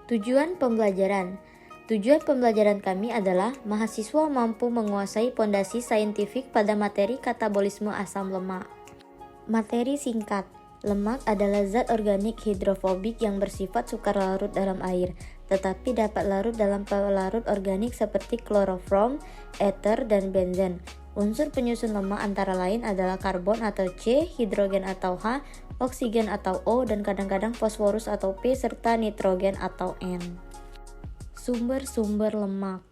Tujuan pembelajaran. Tujuan pembelajaran kami adalah mahasiswa mampu menguasai pondasi saintifik pada materi katabolisme asam lemak. Materi singkat. Lemak adalah zat organik hidrofobik yang bersifat sukar larut dalam air, tetapi dapat larut dalam pelarut organik seperti kloroform, ether, dan benzen. Unsur penyusun lemak antara lain adalah karbon atau C, hidrogen atau H, oksigen atau O, dan kadang-kadang fosforus atau P, serta nitrogen atau N. Sumber-sumber lemak.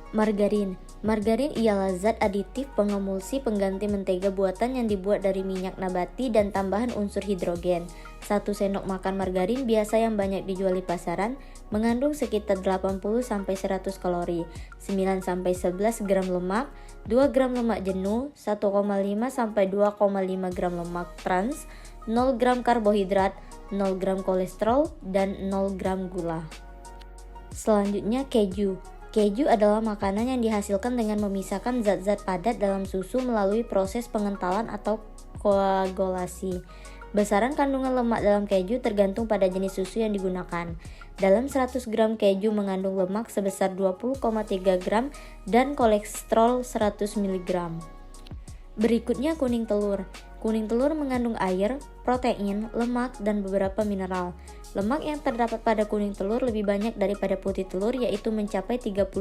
Margarin. Margarin ialah zat aditif pengemulsi pengganti mentega buatan yang dibuat dari minyak nabati dan tambahan unsur hidrogen. 1 sendok makan margarin biasa yang banyak dijual di pasaran mengandung sekitar 80-100 kalori, 9-11 gram lemak, 2 gram lemak jenuh, 1,5-2,5 gram lemak trans, 0 gram karbohidrat, 0 gram kolesterol, dan 0 gram gula. Selanjutnya keju. Keju adalah makanan yang dihasilkan dengan memisahkan zat-zat padat dalam susu melalui proses pengentalan atau koagulasi. Besaran kandungan lemak dalam keju tergantung pada jenis susu yang digunakan. Dalam 100 gram keju mengandung lemak sebesar 20,3 gram dan kolesterol 100 mg. Berikutnya kuning telur. Kuning telur mengandung air, protein, lemak, dan beberapa mineral. Lemak yang terdapat pada kuning telur lebih banyak daripada putih telur, yaitu mencapai 32%.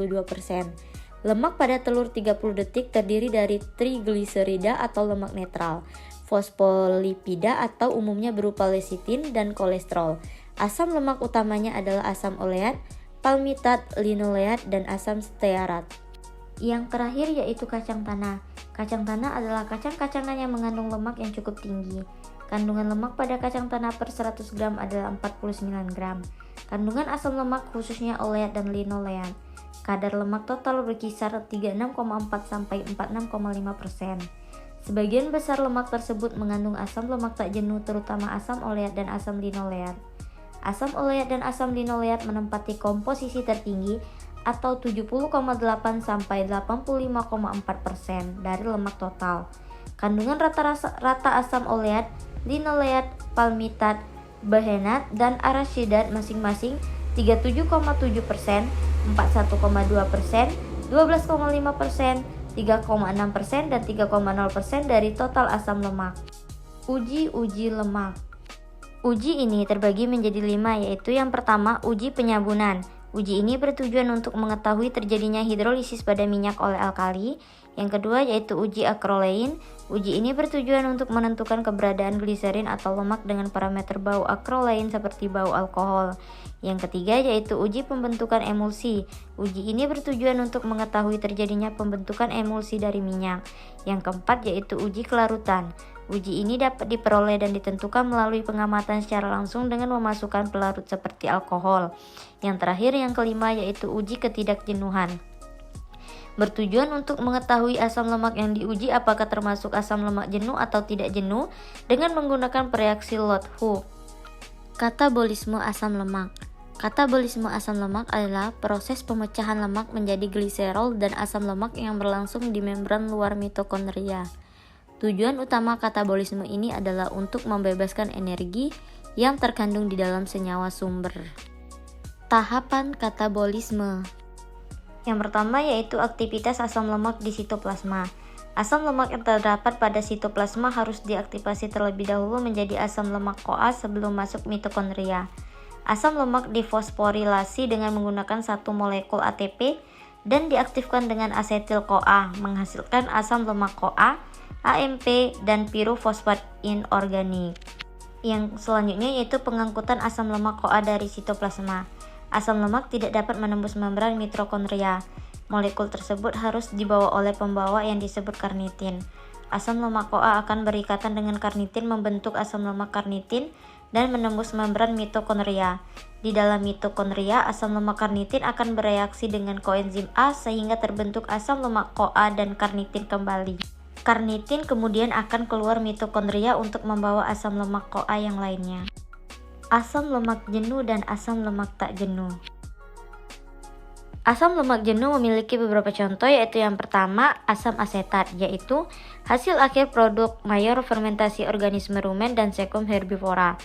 Lemak pada telur 30 detik terdiri dari trigliserida atau lemak netral, fosfolipida atau umumnya berupa lecitin, dan kolesterol. Asam lemak utamanya adalah asam oleat, palmitat, linoleat, dan asam stearat. Yang terakhir yaitu kacang tanah. Kacang tanah adalah kacang-kacangan yang mengandung lemak yang cukup tinggi. Kandungan lemak pada kacang tanah per 100 gram adalah 49 gram. Kandungan asam lemak khususnya oleat dan linoleat. Kadar lemak total berkisar 36,4-46,5%. Sebagian besar lemak tersebut mengandung asam lemak tak jenuh, terutama asam oleat dan asam linoleat. Asam oleat dan asam linoleat menempati komposisi tertinggi atau 70,8-85,4% dari lemak total. Kandungan rata asam oleat, linoleat, palmitat, bahenat, dan arashidat masing-masing 37,7%, 41,2%, 12,5%, 3,6%, dan 3,0% dari total asam lemak. Uji lemak. Uji ini terbagi menjadi 5, yaitu yang pertama, uji penyabunan. Uji ini bertujuan untuk mengetahui terjadinya hidrolisis pada minyak oleh alkali. Yang kedua yaitu uji akrolein. Uji ini bertujuan untuk menentukan keberadaan gliserin atau lemak dengan parameter bau akrolein seperti bau alkohol. Yang ketiga yaitu uji pembentukan emulsi. Uji ini bertujuan untuk mengetahui terjadinya pembentukan emulsi dari minyak. Yang keempat yaitu uji kelarutan. Uji ini dapat diperoleh dan ditentukan melalui pengamatan secara langsung dengan memasukkan pelarut seperti alkohol. Yang terakhir yang kelima yaitu uji ketidakjenuhan. Bertujuan untuk mengetahui asam lemak yang diuji apakah termasuk asam lemak jenuh atau tidak jenuh dengan menggunakan reaksi Lotho. Katabolisme asam lemak. Katabolisme asam lemak adalah proses pemecahan lemak menjadi gliserol dan asam lemak yang berlangsung di membran luar mitokondria. Tujuan utama katabolisme ini adalah untuk membebaskan energi yang terkandung di dalam senyawa sumber. Tahapan katabolisme. Yang pertama yaitu aktivitas asam lemak di sitoplasma. Asam lemak yang terdapat pada sitoplasma harus diaktifasi terlebih dahulu menjadi asam lemak CoA sebelum masuk mitokondria. Asam lemak difosforilasi dengan menggunakan satu molekul ATP dan diaktifkan dengan asetil CoA menghasilkan asam lemak CoA, AMP, dan pirofosfat inorganik. Yang selanjutnya yaitu pengangkutan asam lemak CoA dari sitoplasma. Asam lemak tidak dapat menembus membran mitokondria. Molekul tersebut harus dibawa oleh pembawa yang disebut karnitin. Asam lemak CoA akan berikatan dengan karnitin membentuk asam lemak karnitin dan menembus membran mitokondria. Di dalam mitokondria, asam lemak karnitin akan bereaksi dengan koenzim A sehingga terbentuk asam lemak CoA dan karnitin kembali. Karnitin kemudian akan keluar mitokondria untuk membawa asam lemak CoA yang lainnya. Asam lemak jenuh dan asam lemak tak jenuh. Asam lemak jenuh memiliki beberapa contoh, yaitu yang pertama asam asetat, yaitu hasil akhir produk mayor fermentasi organisme rumen dan sekum herbivora.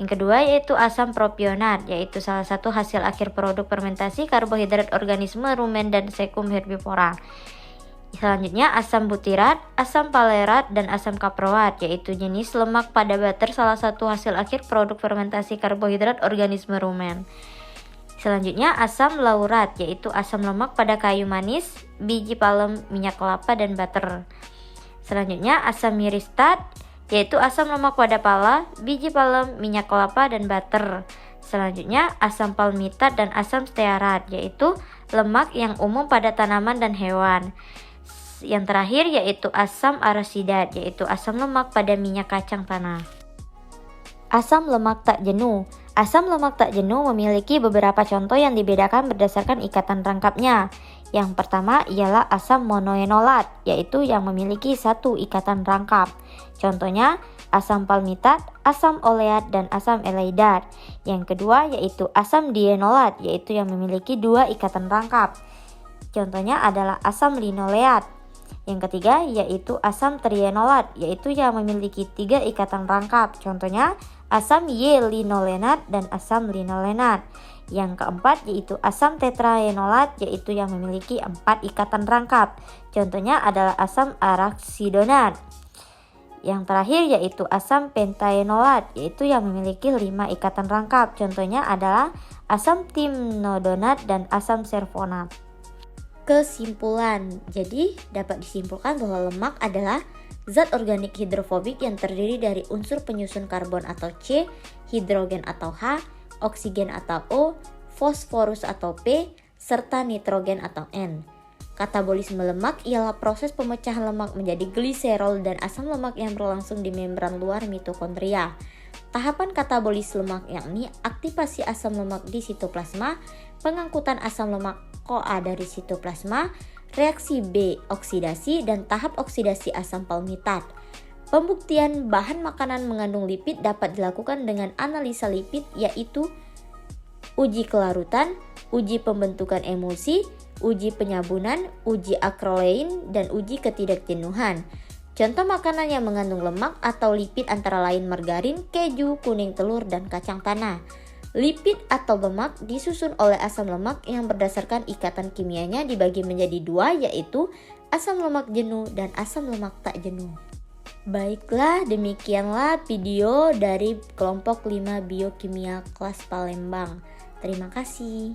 Yang kedua yaitu asam propionat, yaitu salah satu hasil akhir produk fermentasi karbohidrat organisme rumen dan sekum herbivora. Selanjutnya asam butirat, asam palerat, dan asam kaproat, yaitu jenis lemak pada butter, salah satu hasil akhir produk fermentasi karbohidrat organisme rumen. Selanjutnya asam laurat, yaitu asam lemak pada kayu manis, biji palem, minyak kelapa, dan butter. Selanjutnya asam miristat, yaitu asam lemak pada pala, biji palem, minyak kelapa, dan butter. Selanjutnya asam palmitat dan asam stearat, yaitu lemak yang umum pada tanaman dan hewan. Yang terakhir yaitu asam arasidat, yaitu asam lemak pada minyak kacang tanah. Asam lemak tak jenuh. Asam lemak tak jenuh memiliki beberapa contoh yang dibedakan berdasarkan ikatan rangkapnya. Yang pertama ialah asam monoenolat, yaitu yang memiliki satu ikatan rangkap. Contohnya asam palmitat, asam oleat, dan asam elaidat. Yang kedua yaitu asam dienolat, yaitu yang memiliki dua ikatan rangkap. Contohnya adalah asam linoleat. Yang ketiga yaitu asam trienolat, yaitu yang memiliki 3 ikatan rangkap. Contohnya asam Y-linolenat dan asam linolenat. Yang keempat yaitu asam tetraenolat, yaitu yang memiliki 4 ikatan rangkap. Contohnya adalah asam araxidonat. Yang terakhir yaitu asam pentaenolat, yaitu yang memiliki 5 ikatan rangkap. Contohnya adalah asam timnodonat dan asam serfonat. Kesimpulan, jadi dapat disimpulkan bahwa lemak adalah zat organik hidrofobik yang terdiri dari unsur penyusun karbon atau C, hidrogen atau H, oksigen atau O, fosforus atau P, serta nitrogen atau N. Katabolisme lemak ialah proses pemecahan lemak menjadi gliserol dan asam lemak yang berlangsung di membran luar mitokondria. Tahapan katabolis lemak yakni aktivasi asam lemak di sitoplasma, pengangkutan asam lemak CoA dari sitoplasma, reaksi B oksidasi, dan tahap oksidasi asam palmitat. Pembuktian bahan makanan mengandung lipid dapat dilakukan dengan analisa lipid, yaitu uji kelarutan, uji pembentukan emulsi, uji penyabunan, uji akrolein, dan uji ketidakjenuhan. Contoh makanan yang mengandung lemak atau lipid antara lain margarin, keju, kuning telur, dan kacang tanah. Lipid atau lemak disusun oleh asam lemak yang berdasarkan ikatan kimianya dibagi menjadi 2, yaitu asam lemak jenuh dan asam lemak tak jenuh. Baiklah, demikianlah video dari kelompok 5 biokimia kelas Palembang. Terima kasih.